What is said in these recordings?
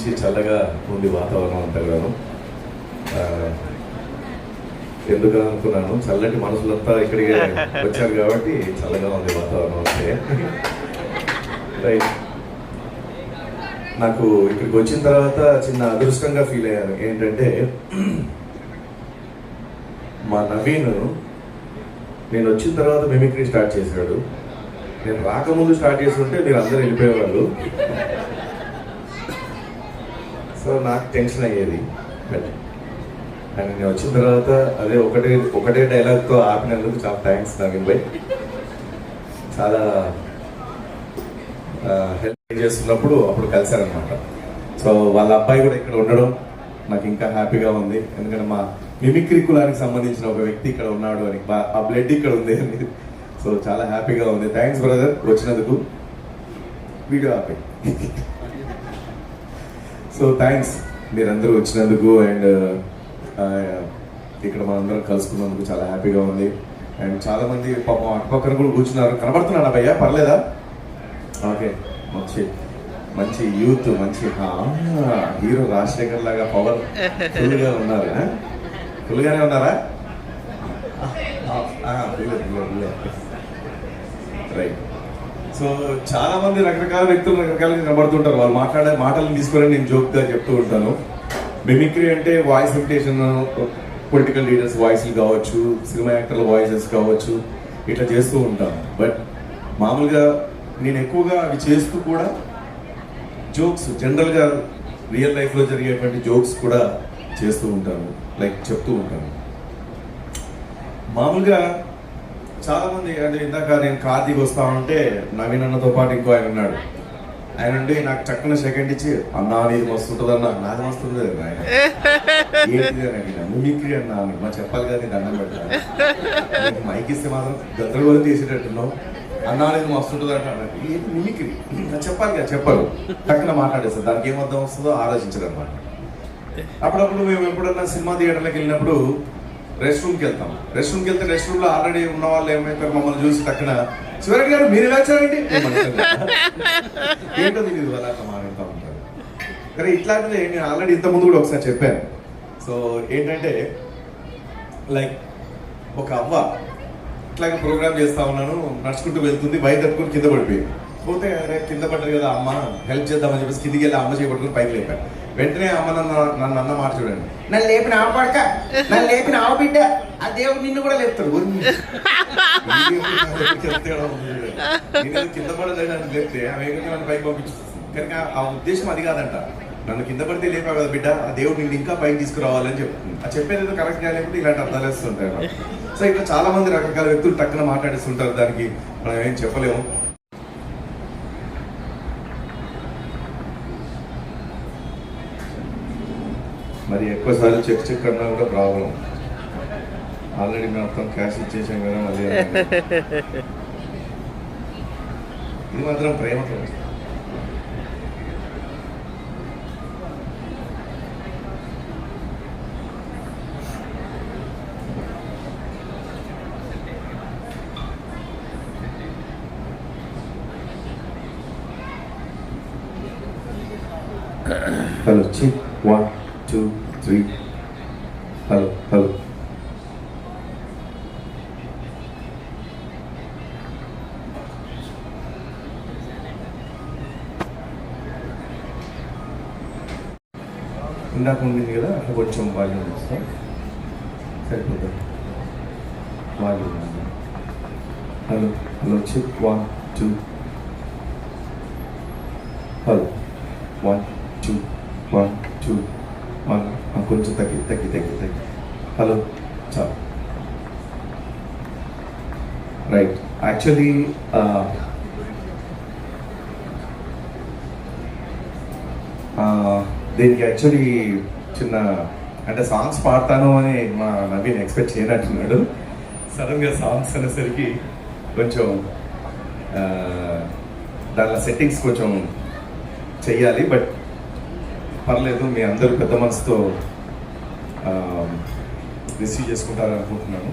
మంచి చల్లగా ఉంది వాతావరణం అంతా కూడాను. ఎందుకు అనుకున్నాను, చల్లటి మనసులంతా ఇక్కడికి వచ్చారు కాబట్టి చల్లగా ఉంది వాతావరణం అంటే. రైట్, నాకు ఇక్కడికి వచ్చిన తర్వాత చిన్న అదృష్టంగా ఫీల్ అయ్యాను. ఏంటంటే మా నవీన్ నేను వచ్చిన తర్వాత మిమిక్రీ స్టార్ట్ చేశాడు. నేను రాకముందు స్టార్ట్ చేస్తుంటే మీరు అందరూ వెళ్ళిపోయేవాళ్ళు. సో నాకు టెన్షన్ అయ్యేది. బట్ అండ్ నేను వచ్చిన తర్వాత అదే ఒకటే డైలాగ్తో ఆపినందుకు చాలా థ్యాంక్స్ నవీన్ భాయ్. చాలా హెల్ప్ చేస్తున్నప్పుడు అప్పుడు కలిశారనమాట. సో వాళ్ళ అబ్బాయి కూడా ఇక్కడ ఉండడం నాకు ఇంకా హ్యాపీగా ఉంది. ఎందుకంటే మా మిమిక్రీ కులానికి సంబంధించిన ఒక వ్యక్తి ఇక్కడ ఉన్నాడు అని, ఆ బ్లడ్ ఇక్కడ ఉంది అని. సో చాలా హ్యాపీగా ఉంది. థ్యాంక్స్ బ్రదర్ వచ్చినందుకు. వీడియో ఆపే. సో థ్యాంక్స్ మీరందరూ వచ్చినందుకు అండ్ ఇక్కడ మనందరం కలుసుకున్నందుకు చాలా హ్యాపీగా ఉంది. అండ్ చాలా మంది పాపం అటుపక్కన కూడా కూర్చున్నారు. కనబడుతున్నాను భయ్యా, పర్లేదా? ఓకే, మంచి యూత్, మంచి హీరో రాజశేఖర్ లాగా పవర్ ఫుల్గా ఉన్నారు. ఫుల్గానే ఉన్నారా? రైట్. సో చాలా మంది రకరకాల వ్యక్తులు రకరకాలుగా కనబడుతుంటారు. వాళ్ళు మాట్లాడే మాటలను తీసుకొని నేను జోక్గా చెప్తూ ఉంటాను. మిమిక్రీ అంటే వాయిస్ ఇమిటేషన్, పొలిటికల్ లీడర్స్ వాయిస్లు కావచ్చు, సినిమా యాక్టర్ల వాయిసెస్ కావచ్చు, ఇట్లా చేస్తూ ఉంటాను. బట్ మామూలుగా నేను ఎక్కువగా అవి చేస్తూ కూడా జోక్స్, జనరల్గా రియల్ లైఫ్లో జరిగేటువంటి జోక్స్ కూడా చేస్తూ ఉంటాను, లైక్ చెప్తూ ఉంటాను. మామూలుగా చాలామంది అంటే ఇందాక నేను కార్ దిగి వస్తా ఉంటే నవీన్ అన్నతో పాటు ఇంకో ఆయన ఉన్నాడు. ఆయన ఉండి నాకు చక్కన సెకండ్ ఇచ్చి, అన్నా నీది మస్తు ఉంటుంది అన్న. నాది మస్తుంది ఆయన ఏంటిది అని అడిగిన. మిమిక్రీ అన్నా మా చెప్పాలి కదా, నేను దండం పెట్టాను. మైక్ ఇస్తే మాత్రం గద్దలు తీసేటట్టున్నావు. అన్నా అనేది మస్తు ఉంటుంది అంటే ఏంటి మిమిక్రీ చెప్పాలి కదా, చెప్పరు, టక్కున మాట్లాడేస్తారు. దానికి ఏమర్థం వస్తుందో ఆలోచించరు అనమాట. అప్పుడప్పుడు మేము ఎప్పుడన్నా సినిమా థియేటర్లకు వెళ్ళినప్పుడు రెస్ట్ రూమ్కి వెళ్తాం. రెస్ట్ రూమ్కి వెళ్తే రెస్ట్ రూమ్లో ఆల్రెడీ ఉన్న వాళ్ళు ఏమైతే మమ్మల్ని చూసి టక్కున, శివరెడ్డి గారు మీరు ఎలా వచ్చారండి ఏంటో తెలియదు అలా మాట్లాడుతూ ఉంటారు. కానీ ఇట్లాంటిదే నేను ఆల్రెడీ ఇంతకుముందు కూడా ఒకసారి చెప్పాను. సో ఏంటంటే లైక్ ఒక అవ్వ ఇట్లాగే ప్రోగ్రామ్ చేస్తా ఉన్నాను, నడుచుకుంటూ వెళ్తుంది, బయట తట్టుకుని కింద పడిపోయింది. పోతే కింద పడ్డది కదా అమ్మ, హెల్ప్ చేద్దామని చెప్పేసి కిందికి వెళ్ళి అమ్మ చేపట్టుకుని పైకి లేపాను. వెంటనే అమ్మ నన్ను అన్న మాట చూడండి, నన్ను లేపిన ఆవు పడక, నన్ను లేపిన ఆవు బిడ్డ, ఆ దేవుడు నిన్ను కూడా లేపుతాడు. కింద పడలేదు నన్ను లేపితే ఆమె నన్ను పైకి పంపించేస్తుంది. కానీ ఆ ఉద్దేశం అది కాదంట. నన్ను కింద పడితే లేపావు కదా బిడ్డ, ఆ దేవుడు నిన్ను ఇంకా పైకి తీసుకురావాలని చెప్తుంది. ఆ చెప్పేది ఏదో కరెక్ట్ చేయలేకపోతే ఇలాంటి అర్థాలు వేస్తుంటాయి. సో ఇట్లా చాలా మంది రకరకాల వ్యక్తులు టక్కున మాట్లాడిస్తుంటారు. దానికి మనం ఏం చెప్పలేము. మరి ఎక్కువసార్లు చెక్ అన్నా కూడా ప్రాబ్లం. ఆల్రెడీ మేము మొత్తం క్యాష్ ఇచ్చేసాం కదా, మళ్ళీ ఇది మాత్రం ప్రేమతో. హలో చిక్ 1 2 3. Hello hello. ఇందాక ఉండింది కదా, అట్లా కొంచెం వాల్యూమ్ వస్తాం సరిపోతుంది. వాల్యూమ్. హలో హలో చిక్ 1 2. హలో 1 2 1 2 1. కొంచెం తగ్గి. హలో చాలు. రైట్. యాక్చువల్లీ దీనికి యాక్చువల్లీ చిన్న అంటే సాంగ్స్ పాడతాను అని మా నవీన్ ఎక్స్పెక్ట్ చేయనట్టున్నాడు. సడన్గా సాంగ్స్ అనేసరికి కొంచెం దానిలో సెట్టింగ్స్ కొంచెం చెయ్యాలి. బట్ పర్లేదు, మీ అందరూ పెద్ద మనసుతో రిసీవ్ చేసుకుంటారని అనుకుంటున్నాను.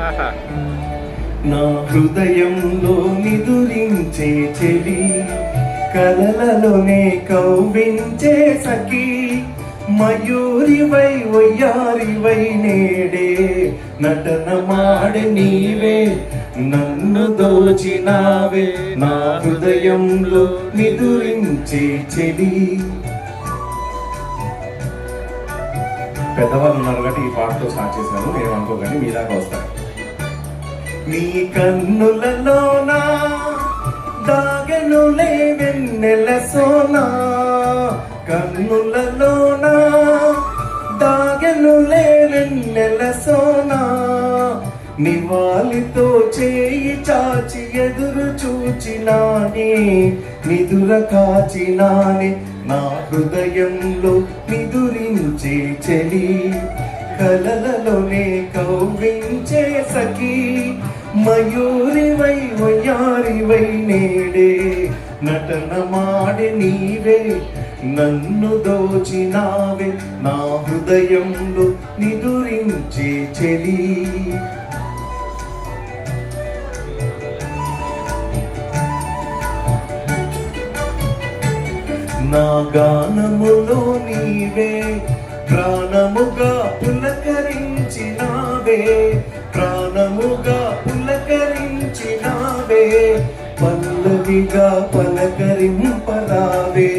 ఆహా. నా హృదయంలో నిదురించే చెలి, కలలలోనే కవ్వించే సఖి, మయూరివై వయ్యారివై నేడే నటన మాడే నీవే, నన్ను దోచినావే నా హృదయంలో నిదురించే చెలి. పెద్దవాళ్ళు ఉన్నారు కాబట్టి ఈ పాటతో స్టార్ట్ చేశాను, నేను అనుకోకండి మీ దాకా వస్తాను. నీ కన్నులలోనా దాగనులే వెన్నెల సోనా, కన్నులలోనా దాగనులే వెన్నెల సోనా, నివాళితో చేయి చాచి ఎదురు చూచినానే, నిదుర కాచినానే నా హృదయంలో నిదురించే చెలి, కలలలోనే కవ్వించే సఖి, మయూరివై వయ్యారివై నేడే నటన మాడే నీవే, నన్ను దోచినావే నా హృదయంలో నిదురించే చెలి. నా గానములో నీవే ప్రాణముగా పులకరించినావే, ప్రాణముగా పులకరించినావే, పల్లవిగా పలకరింపరావే,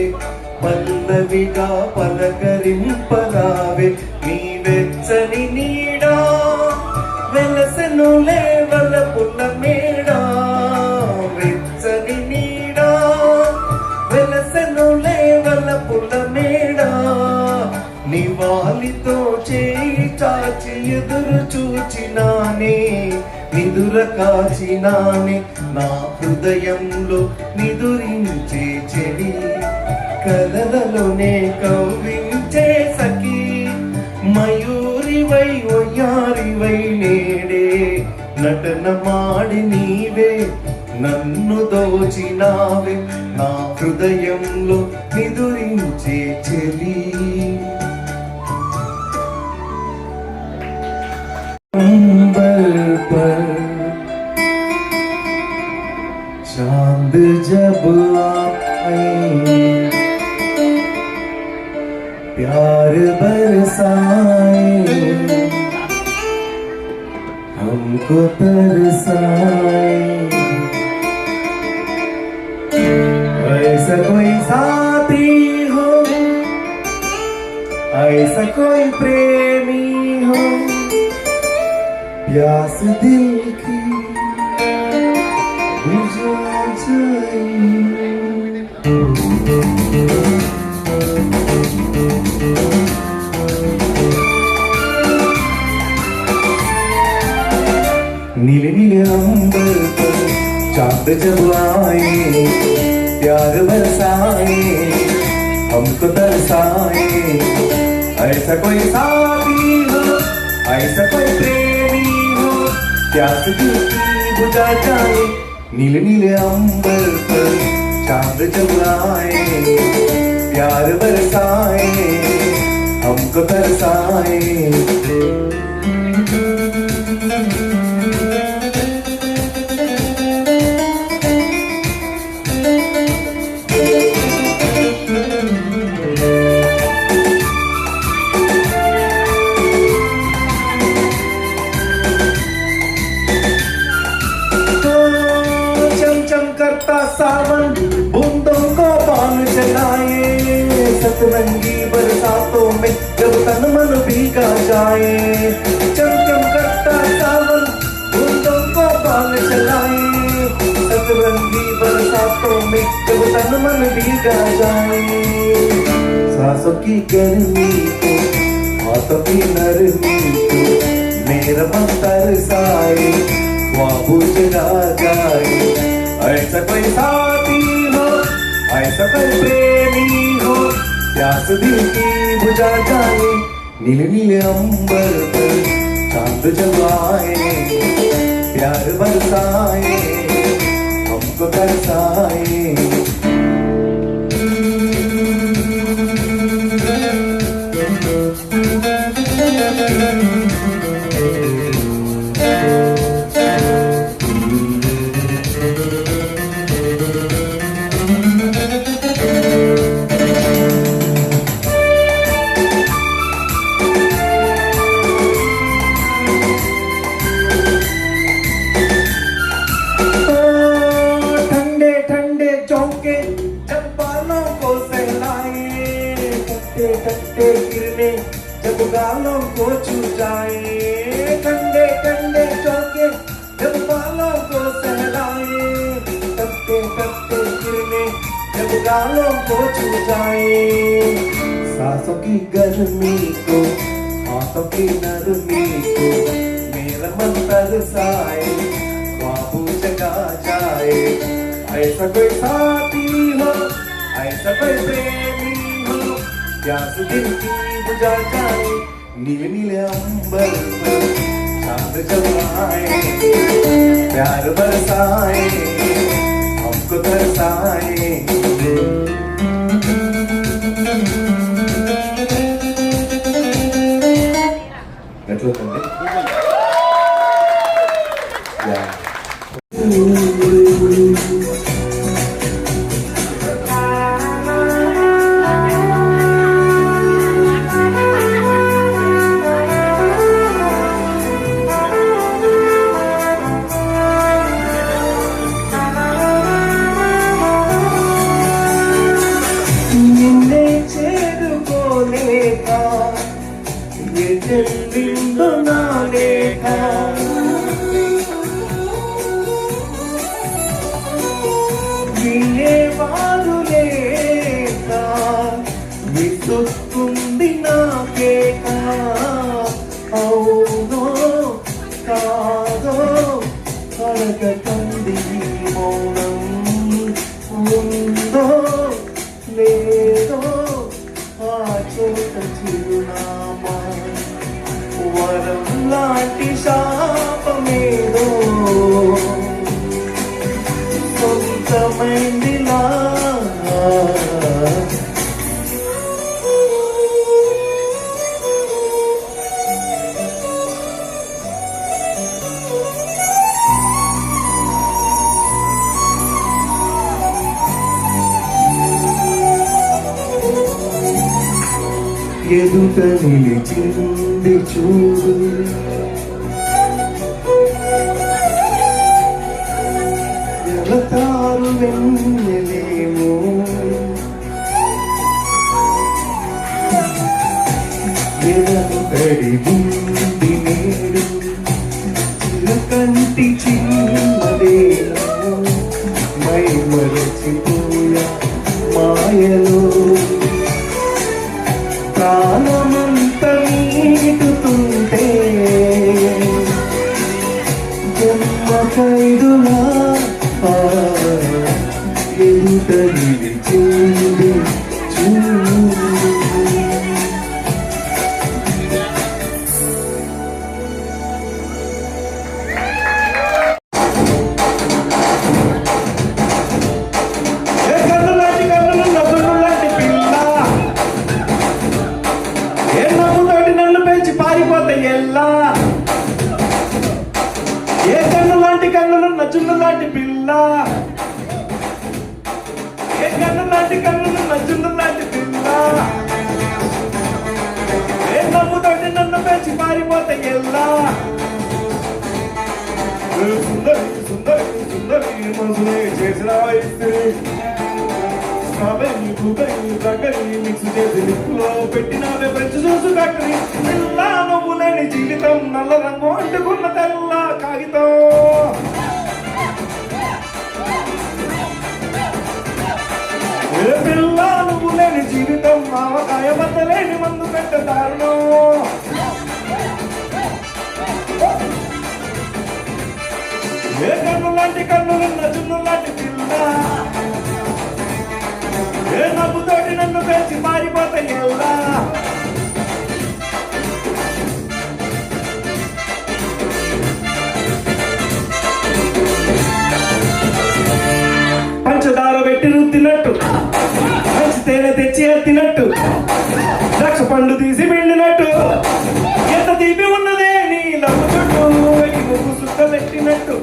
పల్లవిగా పలకరింపరావే, నీ వెచ్చని నీడా వెలసెనులే వలపుల మేడా, వెచ్చని నీడా వెలసెనులే వలపుల మేడా, నివాళితో చేయి చాచి ఎదురు చూచినానే, నిదుర కాచినానే నా హృదయంలో నిదురించే చెలి, కలలలోనే కవ్వించే సఖి, మయూరివై వయ్యారివై నేడే నటన మాడి నీవే, నన్ను దోచినావే నా హృదయంలో నిదురించే చెలి. चांद जब आए प्यार बरसाए, हमको तरसाए, ऐसा कोई साथी हो, ऐसा कोई प्रेमी हो, प्यास दिल की बुझा जाए. नीले नीले अंबर पर चांद जब आए, प्यार बरसाए, हमको तरसाए, ऐसा कोई साथी हो, ऐसा कोई प्रेमी हो, प्यास दिल की बुझा जाए. नीले नीले अंबर पर चांद जब आए, प्यार बरसाए, हमको तरसाए. करता सावन बूंदों को बांध चलाए, सतरंगी बरसातों में जब तन मन भीगा जाए, चमचम करता सावन बूंदों को बांध चलाए, सतरंगी बरसातों में जब तन मन भीगा जाए. सांसों की गर्मी को हाथों की नरमी को मेरा मन तरसाए, ख्वाब जगा जाए. ऐसा कोई साथी हो, ऐसा कोई प्रेमी हो, प्यास दिल की बुझा जाए. नीले नीले अंबर पर चांद जब आए, प्यार बरसाए, हमको तरसाए. टट्टे टट्टे गिरने जब गालों को छू जाए, ठंडे ठंडे चौके जब बालों को सहलाए, टट्टे टट्टे गिरने जब गालों को छू जाए, सांसों की गर्मी को हाथों की नरमी को मेरा मन तरसाए, ख्वाबों जगा जाए, ऐसा कोई साथी हो, ऐसा कोई प्रेमी हो, प्यास दिल की बुझा जाए, नीले नीले अंबर पर चांद जब आए, प्यार बरसाए, हमको तरसाए। ఎట్లుందండి? నిన్నే చేరుకోలేక ఎటెళ్ళిందో నా లేఖ, వినేవారు లేక విసుక్కుంది నాకేక, అవునో కాదో కలగకంది మౌనం, ఉందో లేదో ఆ చోట చిరునామా, వరం లాంటి శాపమేదో సొంతమైందిలా, ఎదుట నిలిచింది చూడు, ఎలతారు వెన్నెలేమో, ఎదను తడిగింది నేడు, చిరకంటి చిన్నదేమో, మై మరచిపోయా మాయలో, ప్రాణమంత నీటుతుంటే జన్మ ఖైదులా ఎదుట నిలిచింది చూడు. ఏ కన్ను లాంటి కన్నులు నచ్చున్న లాంటి పిల్ల, ఏ కన్ను లాంటి కన్నులు నచ్చున్న లాంటి పిల్ల, ఏ నవ్వుతోటి నన్ను పెంచి పారిపోతే ఎల్లా, సుందరి సుందరి సుందరి మనసునే చేసిన వయసు, స్ట్రాబెర్రీ బ్లూబెర్రీ బ్లాక్బెర్రీ మిక్స్ చేసి లిప్పులో పెట్టినావే ఫ్రెంచ్ జ్యూస్ ఫ్యాక్టరీ, పిల్ల నువ్వు లేని జీవితం నల్ల రంగు అంటుకున్న తెల్ల కాగితం, ఏ పిల్ల నువ్వు లేని జీవితం ఆవకాయ బద్దలేని మందు పెట్ట దారుణం, ఏ కన్ను లాంటి కన్నులున్న జున్ను లాంటి పిల్ల, ఏ నవ్వుతోటి నన్ను పెంచి మారిపోతే ఎలా, పంచదార పెట్టి రుద్దినట్టు, మంచి తేనె తెచ్చి ఎత్తినట్టు, ద్రాక్ష పండు తీసి పిండినట్టు, ఎంత తీపి ఉన్నదే నీ లవ్వు చుట్టూ, ముగ్గు సుట్ట పెట్టినట్టు,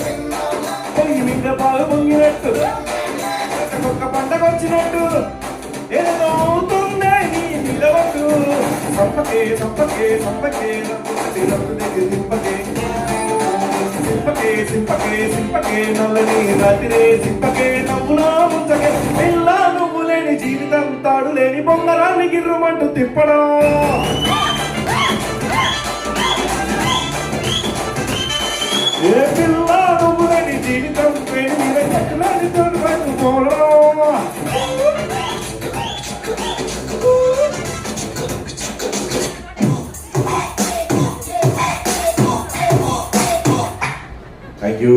పొయ్యి మీద పాలు పొంగినట్టు, ఒక్క పంటకొచ్చినట్టు, ఏదో అవుతుందే నీ నిలవట్టు, సంపకే సంపకే సంపకే సింపకే సింపకే సింపకే సింపకే నల్లని రాత్రే సింపకే నవ్వులా ముంచకే పిల్ల నువ్వు లేని జీవితం తాడు లేని బొంగరాన్ని గిర్రుమంటూ తిప్పడం. ఏ పిల్ల నువ్వులని జీవితం పేరు మీద చక్కలాని తోడు పట్టుకోవడం. Thank you.